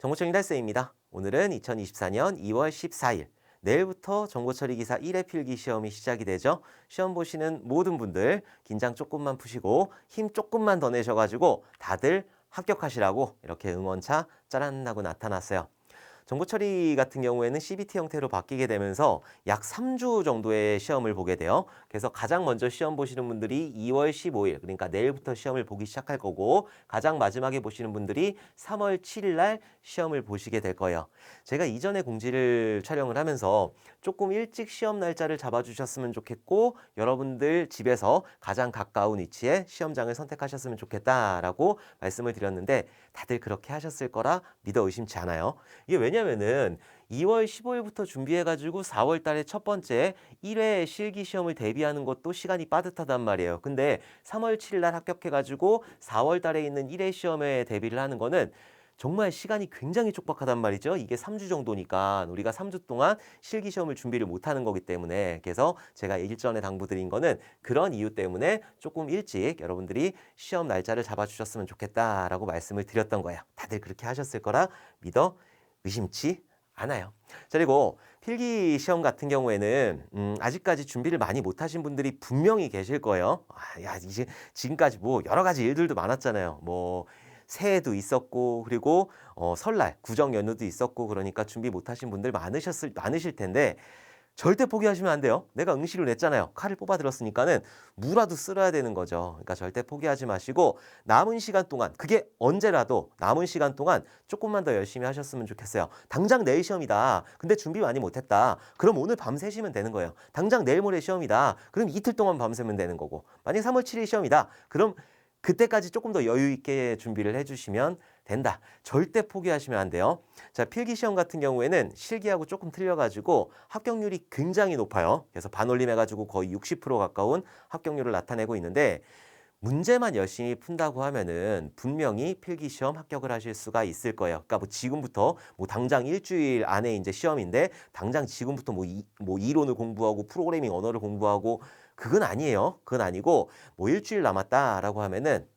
정보처리 달쌤입니다. 오늘은 2024년 2월 14일, 내일부터 정보처리 기사 1회 필기 시험이 시작이 되죠. 시험 보시는 모든 분들 긴장 조금만 푸시고 힘 조금만 더 내셔가지고 다들 합격하시라고 이렇게 응원차 짜란 하고 나타났어요. 정보처리 같은 경우에는 CBT 형태로 바뀌게 되면서 약 3주 정도의 시험을 보게 돼요. 그래서 가장 먼저 시험 보시는 분들이 2월 15일, 그러니까 내일부터 시험을 보기 시작할 거고, 가장 마지막에 보시는 분들이 3월 7일 날 시험을 보시게 될 거예요. 제가 이전에 공지를 촬영을 하면서 조금 일찍 시험 날짜를 잡아주셨으면 좋겠고, 여러분들 집에서 가장 가까운 위치에 시험장을 선택하셨으면 좋겠다라고 말씀을 드렸는데, 다들 그렇게 하셨을 거라 믿어 의심치 않아요. 이게 왜냐면은 2월 15일부터 준비해가지고 4월 달에 첫 번째 1회 실기 시험을 대비하는 것도 시간이 빠듯하단 말이에요. 근데 3월 7일 날 합격해가지고 4월 달에 있는 1회 시험에 대비를 하는 거는 정말 시간이 굉장히 촉박하단 말이죠. 이게 3주 정도니까 우리가 3주 동안 실기 시험을 준비를 못하는 거기 때문에, 그래서 제가 일전에 당부드린 거는 그런 이유 때문에 조금 일찍 여러분들이 시험 날짜를 잡아주셨으면 좋겠다라고 말씀을 드렸던 거예요. 다들 그렇게 하셨을 거라 믿어 의심치 않아요. 자, 그리고 필기 시험 같은 경우에는 아직까지 준비를 많이 못하신 분들이 분명히 계실 거예요. 이제 지금까지 뭐 여러 가지 일들도 많았잖아요. 뭐 새해도 있었고, 그리고 설날 구정 연휴도 있었고, 그러니까 준비 못하신 분들 많으실 텐데, 절대 포기하시면 안 돼요. 내가 응시를 냈잖아요. 칼을 뽑아 들었으니까는 무라도 쓸어야 되는 거죠. 그러니까 절대 포기하지 마시고, 남은 시간 동안, 그게 언제라도 남은 시간 동안 조금만 더 열심히 하셨으면 좋겠어요. 당장 내일 시험이다. 근데 준비 많이 못했다. 그럼 오늘 밤 새시면 되는 거예요. 당장 내일 모레 시험이다. 그럼 이틀 동안 밤새면 되는 거고. 만약 3월 7일 시험이다. 그럼 그때까지 조금 더 여유 있게 준비를 해주시면 된다. 절대 포기하시면 안 돼요. 자, 필기시험 같은 경우에는 실기하고 조금 틀려가지고 합격률이 굉장히 높아요. 그래서 반올림해가지고 거의 60% 가까운 합격률을 나타내고 있는데, 문제만 열심히 푼다고 하면은 분명히 필기시험 합격을 하실 수가 있을 거예요. 그러니까 뭐 지금부터 뭐 당장 일주일 안에 이제 시험인데 당장 지금부터 뭐 이론을 공부하고 프로그래밍 언어를 공부하고, 그건 아니에요. 그건 아니고, 뭐 일주일 남았다라고 하면은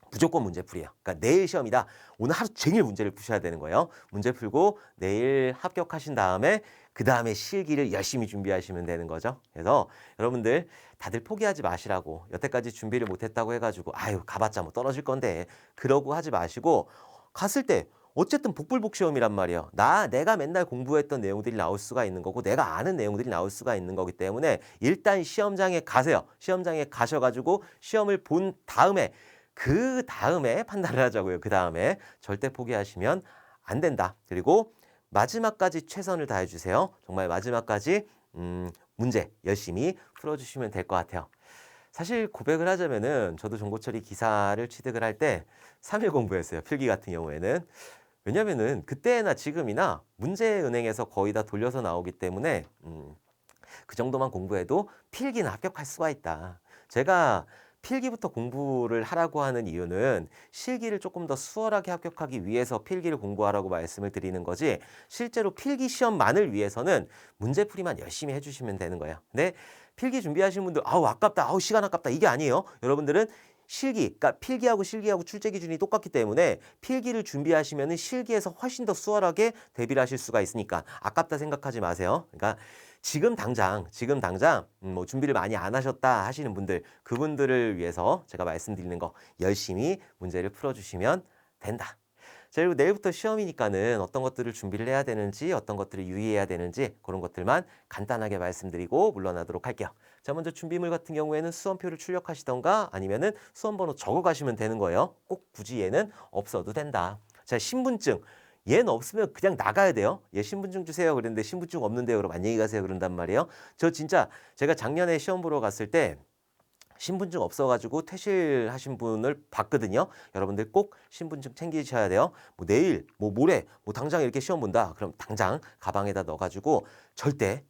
무조건 문제풀이에요. 그러니까 내일 시험이다. 오늘 하루 종일 문제를 푸셔야 되는 거예요. 문제 풀고 내일 합격하신 다음에 그 다음에 실기를 열심히 준비하시면 되는 거죠. 그래서 여러분들 다들 포기하지 마시라고, 여태까지 준비를 못했다고 해가지고 아유 가봤자 뭐 떨어질 건데 그러고 하지 마시고, 갔을 때 어쨌든 복불복 시험이란 말이에요. 내가 맨날 공부했던 내용들이 나올 수가 있는 거고, 내가 아는 내용들이 나올 수가 있는 거기 때문에 일단 시험장에 가세요. 시험장에 가셔가지고 시험을 본 다음에 그 다음에 판단을 하자고요. 그 다음에 절대 포기하시면 안 된다. 그리고 마지막까지 최선을 다해 주세요. 정말 마지막까지 문제 열심히 풀어주시면 될 것 같아요. 사실 고백을 하자면은 저도 정보처리 기사를 취득을 할 때 3일 공부했어요. 필기 같은 경우에는. 왜냐면은 그때나 지금이나 문제은행에서 거의 다 돌려서 나오기 때문에 그 정도만 공부해도 필기는 합격할 수가 있다. 제가 필기부터 공부를 하라고 하는 이유는 실기를 조금 더 수월하게 합격하기 위해서 필기를 공부하라고 말씀을 드리는 거지, 실제로 필기 시험만을 위해서는 문제풀이만 열심히 해주시면 되는 거예요. 근데 필기 준비하시는 분들 아우 아깝다, 아우 시간 아깝다, 이게 아니에요. 여러분들은 실기, 그러니까 필기하고 실기하고 출제 기준이 똑같기 때문에 필기를 준비하시면은 실기에서 훨씬 더 수월하게 대비를 하실 수가 있으니까 아깝다 생각하지 마세요. 그러니까 지금 당장 뭐 준비를 많이 안 하셨다 하시는 분들, 그분들을 위해서 제가 말씀드리는 거 열심히 문제를 풀어주시면 된다. 자, 그리고 내일부터 시험이니까는 어떤 것들을 준비를 해야 되는지, 어떤 것들을 유의해야 되는지 그런 것들만 간단하게 말씀드리고 물러나도록 할게요. 자, 먼저 준비물 같은 경우에는 수험표를 출력하시던가 아니면은 수험번호 적어 가시면 되는 거예요. 꼭 굳이 얘는 없어도 된다. 자, 신분증. 얘는 없으면 그냥 나가야 돼요. 얘 신분증 주세요. 그랬는데 신분증 없는데요. 그럼 안녕히 가세요. 그런단 말이에요. 저 진짜 제가 작년에 시험 보러 갔을 때 신분증 없어가지고 퇴실하신 분을 봤거든요. 여러분들 꼭 신분증 챙기셔야 돼요. 뭐 내일, 뭐 모레, 뭐 당장 이렇게 시험 본다. 그럼 당장 가방에다 넣어가지고 절대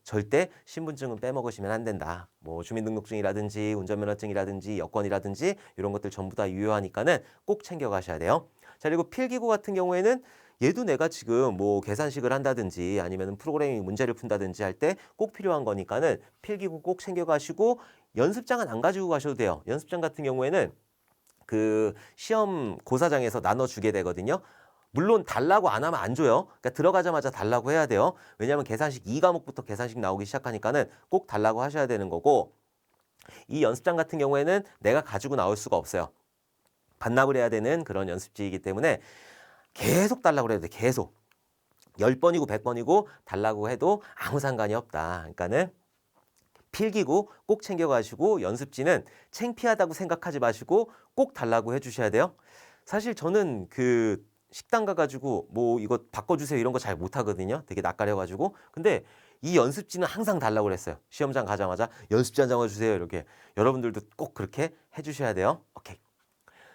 신분증은 빼먹으시면 안 된다. 뭐 주민등록증이라든지 운전면허증이라든지 여권이라든지 이런 것들 전부 다 유효하니까는 꼭 챙겨가셔야 돼요. 자, 그리고 필기구 같은 경우에는 얘도 내가 지금 뭐 계산식을 한다든지 아니면 프로그래밍 문제를 푼다든지 할 때 꼭 필요한 거니까는 필기구 꼭 챙겨가시고, 연습장은 안 가지고 가셔도 돼요. 연습장 같은 경우에는 그 시험 고사장에서 나눠주게 되거든요. 물론 달라고 안 하면 안 줘요. 그러니까 들어가자마자 달라고 해야 돼요. 왜냐하면 계산식 2과목부터 계산식 나오기 시작하니까는 꼭 달라고 하셔야 되는 거고 이 연습장 같은 경우에는 내가 가지고 나올 수가 없어요. 반납을 해야 되는 그런 연습지이기 때문에 계속 달라고 해야 돼. 계속. 10번이고 100번이고 달라고 해도 아무 상관이 없다. 그러니까는 필기구 꼭 챙겨가시고 연습지는 창피하다고 생각하지 마시고 꼭 달라고 해주셔야 돼요. 사실 저는 그 식당 가가지고 뭐 이거 바꿔주세요 이런 거 잘 못하거든요. 되게 낯가려가지고. 근데 이 연습지는 항상 달라고 그랬어요. 시험장 가자마자 연습지 한 장을 주세요. 이렇게. 여러분들도 꼭 그렇게 해주셔야 돼요. 오케이.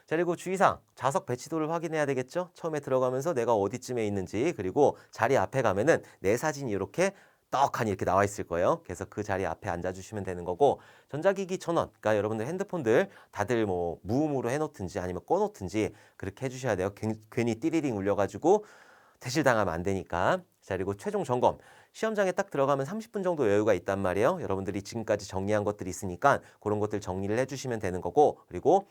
자, 그리고 주의사항, 좌석 배치도를 확인해야 되겠죠? 처음에 들어가면서 내가 어디쯤에 있는지, 그리고 자리 앞에 가면은 내 사진이 이렇게 떡하니 이렇게 나와 있을 거예요. 그래서 그 자리 앞에 앉아주시면 되는 거고, 전자기기 전원, 그러니까 여러분들 핸드폰들 다들 뭐 무음으로 해놓든지 아니면 꺼놓든지 그렇게 해주셔야 돼요. 괜히 띠리링 울려가지고 퇴실당하면 안 되니까. 자, 그리고 최종 점검. 시험장에 딱 들어가면 30분 정도 여유가 있단 말이에요. 여러분들이 지금까지 정리한 것들이 있으니까 그런 것들 정리를 해주시면 되는 거고, 그리고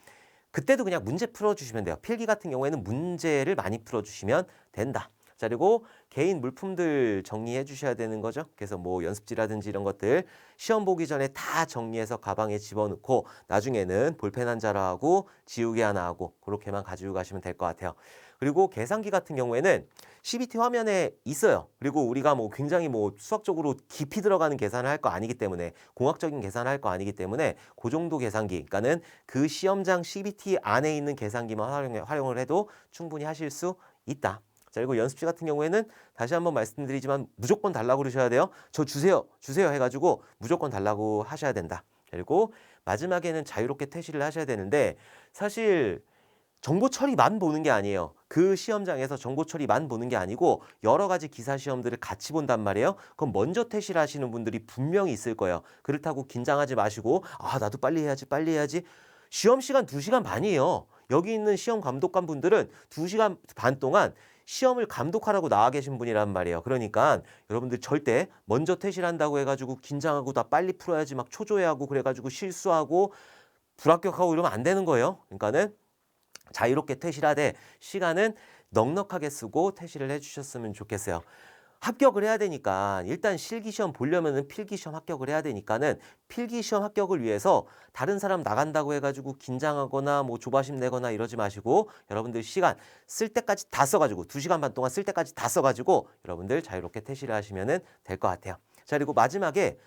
그때도 그냥 문제 풀어주시면 돼요. 필기 같은 경우에는 문제를 많이 풀어주시면 된다. 자, 그리고 개인 물품들 정리해 주셔야 되는 거죠. 그래서 뭐 연습지라든지 이런 것들 시험 보기 전에 다 정리해서 가방에 집어넣고 나중에는 볼펜 한 자루하고 지우개 하나 하고 그렇게만 가지고 가시면 될 것 같아요. 그리고 계산기 같은 경우에는 CBT 화면에 있어요. 그리고 우리가 뭐 굉장히 뭐 수학적으로 깊이 들어가는 계산을 할 거 아니기 때문에 공학적인 계산을 할 거 아니기 때문에 그 정도 계산기, 그러니까는 그 시험장 CBT 안에 있는 계산기만 활용을 해도 충분히 하실 수 있다. 자, 그리고 연습지 같은 경우에는 다시 한번 말씀드리지만 무조건 달라고 그러셔야 돼요. 저 주세요, 주세요 해가지고 무조건 달라고 하셔야 된다. 그리고 마지막에는 자유롭게 퇴실을 하셔야 되는데 사실 정보 처리만 보는 게 아니에요. 그 시험장에서 정보 처리만 보는 게 아니고 여러 가지 기사 시험들을 같이 본단 말이에요. 그럼 먼저 퇴실하시는 분들이 분명히 있을 거예요. 그렇다고 긴장하지 마시고 나도 빨리 해야지 빨리 해야지. 시험 시간 2시간 반이에요. 여기 있는 시험 감독관 분들은 2시간 반 동안 시험을 감독하라고 나와 계신 분이란 말이에요. 그러니까 여러분들 절대 먼저 퇴실한다고 해가지고 긴장하고 나 빨리 풀어야지 막 초조해하고 그래가지고 실수하고 불합격하고 이러면 안 되는 거예요. 그러니까는 자유롭게 퇴실하되 시간은 넉넉하게 쓰고 퇴실을 해주셨으면 좋겠어요. 합격을 해야 되니까 일단 실기시험 보려면은 필기시험 합격을 해야 되니까는 필기시험 합격을 위해서 다른 사람 나간다고 해가지고 긴장하거나 뭐 조바심 내거나 이러지 마시고 여러분들 시간 쓸 때까지 다 써가지고 2시간 반 동안 쓸 때까지 다 써가지고 여러분들 자유롭게 퇴실을 하시면 될 것 같아요. 자, 그리고 마지막에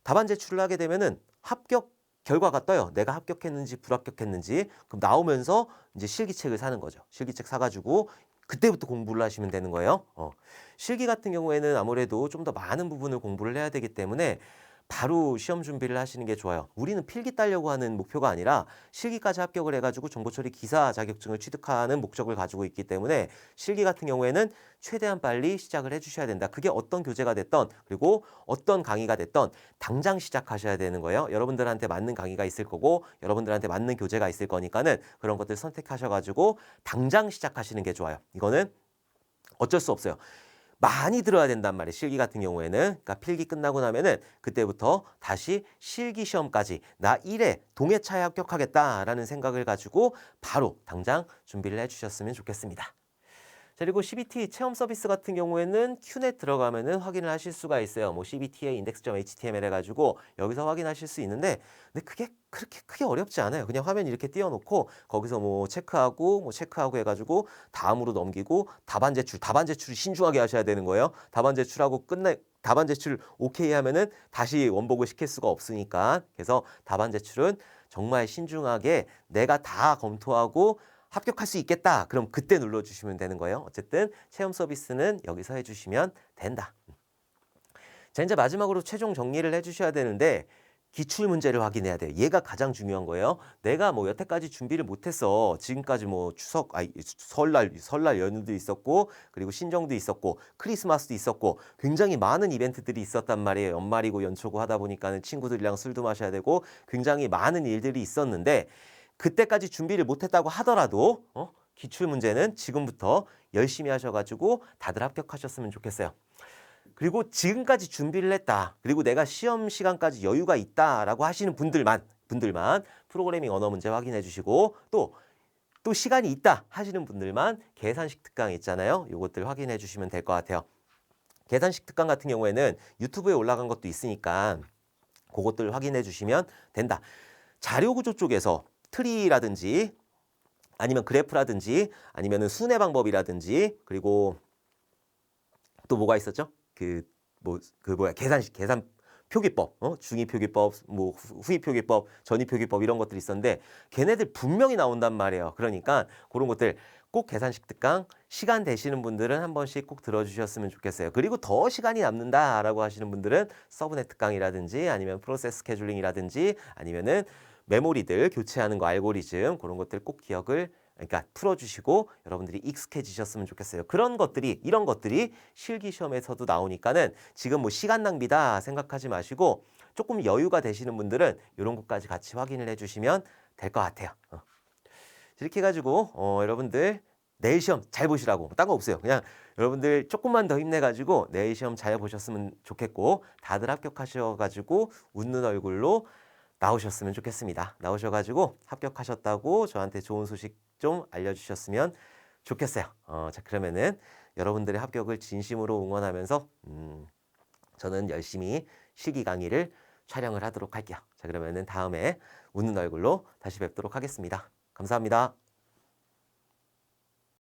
답안 제출을 하게 되면은 합격 결과가 떠요. 내가 합격했는지 불합격했는지. 그럼 나오면서 이제 실기책을 사는 거죠. 실기책 사가지고 그때부터 공부를 하시면 되는 거예요. 실기 같은 경우에는 아무래도 좀 더 많은 부분을 공부를 해야 되기 때문에 바로 시험 준비를 하시는 게 좋아요. 우리는 필기 따려고 하는 목표가 아니라 실기까지 합격을 해가지고 정보처리 기사 자격증을 취득하는 목적을 가지고 있기 때문에 실기 같은 경우에는 최대한 빨리 시작을 해주셔야 된다. 그게 어떤 교재가 됐던 그리고 어떤 강의가 됐던 당장 시작하셔야 되는 거예요. 여러분들한테 맞는 강의가 있을 거고 여러분들한테 맞는 교재가 있을 거니까는 그런 것들 선택하셔가지고 당장 시작하시는 게 좋아요. 이거는 어쩔 수 없어요. 많이 들어야 된단 말이에요. 실기 같은 경우에는. 그러니까 필기 끝나고 나면은 그때부터 다시 실기 시험까지 나 1회 동해차에 합격하겠다라는 생각을 가지고 바로 당장 준비를 해주셨으면 좋겠습니다. 자, 그리고 CBT 체험 서비스 같은 경우에는 큐넷 들어가면은 확인을 하실 수가 있어요. 뭐 CBT의 index.html 해가지고 여기서 확인하실 수 있는데, 근데 그게 그렇게 크게 어렵지 않아요. 그냥 화면 이렇게 띄워놓고 거기서 뭐 체크하고 해가지고 다음으로 넘기고 답안 제출을 신중하게 하셔야 되는 거예요. 답안 제출하고 답안 제출 오케이 하면은 다시 원복을 시킬 수가 없으니까. 그래서 답안 제출은 정말 신중하게 내가 다 검토하고 합격할 수 있겠다. 그럼 그때 눌러주시면 되는 거예요. 어쨌든 체험 서비스는 여기서 해주시면 된다. 자, 이제 마지막으로 최종 정리를 해주셔야 되는데 기출문제를 확인해야 돼요. 얘가 가장 중요한 거예요. 내가 뭐 여태까지 준비를 못했어. 지금까지 뭐 설날 연휴도 있었고 그리고 신정도 있었고 크리스마스도 있었고 굉장히 많은 이벤트들이 있었단 말이에요. 연말이고 연초고 하다 보니까는 친구들이랑 술도 마셔야 되고 굉장히 많은 일들이 있었는데 그때까지 준비를 못했다고 하더라도 기출문제는 지금부터 열심히 하셔가지고 다들 합격하셨으면 좋겠어요. 그리고 지금까지 준비를 했다. 그리고 내가 시험 시간까지 여유가 있다라고 하시는 분들만 프로그래밍 언어 문제 확인해 주시고 또 또 시간이 있다 하시는 분들만 계산식 특강 있잖아요. 요것들 확인해 주시면 될 것 같아요. 계산식 특강 같은 경우에는 유튜브에 올라간 것도 있으니까 그것들 확인해 주시면 된다. 자료 구조 쪽에서 트리라든지 아니면 그래프라든지 아니면은 순회 방법이라든지 그리고 또 뭐가 있었죠? 계산 표기법, 중위 표기법, 뭐 후위 표기법, 전위 표기법 이런 것들이 있었는데 걔네들 분명히 나온단 말이에요. 그러니까 그런 것들 꼭 계산식 특강 시간 되시는 분들은 한 번씩 꼭 들어주셨으면 좋겠어요. 그리고 더 시간이 남는다라고 하시는 분들은 서브넷 특강이라든지 아니면 프로세스 스케줄링이라든지 아니면은 메모리들 교체하는 거 알고리즘 그런 것들 꼭 기억을 그러니까 풀어주시고 여러분들이 익숙해지셨으면 좋겠어요. 이런 것들이 실기 시험에서도 나오니까는 지금 뭐 시간 낭비다 생각하지 마시고 조금 여유가 되시는 분들은 이런 것까지 같이 확인을 해주시면 될 것 같아요. 이렇게 해가지고 여러분들 내일 시험 잘 보시라고 딴 거 없어요. 그냥 여러분들 조금만 더 힘내가지고 내일 시험 잘 보셨으면 좋겠고 다들 합격하셔가지고 웃는 얼굴로 나오셨으면 좋겠습니다. 나오셔가지고 합격하셨다고 저한테 좋은 소식 좀 알려주셨으면 좋겠어요. 자 그러면은 여러분들의 합격을 진심으로 응원하면서 저는 열심히 실기 강의를 촬영을 하도록 할게요. 자 그러면은 다음에 웃는 얼굴로 다시 뵙도록 하겠습니다. 감사합니다.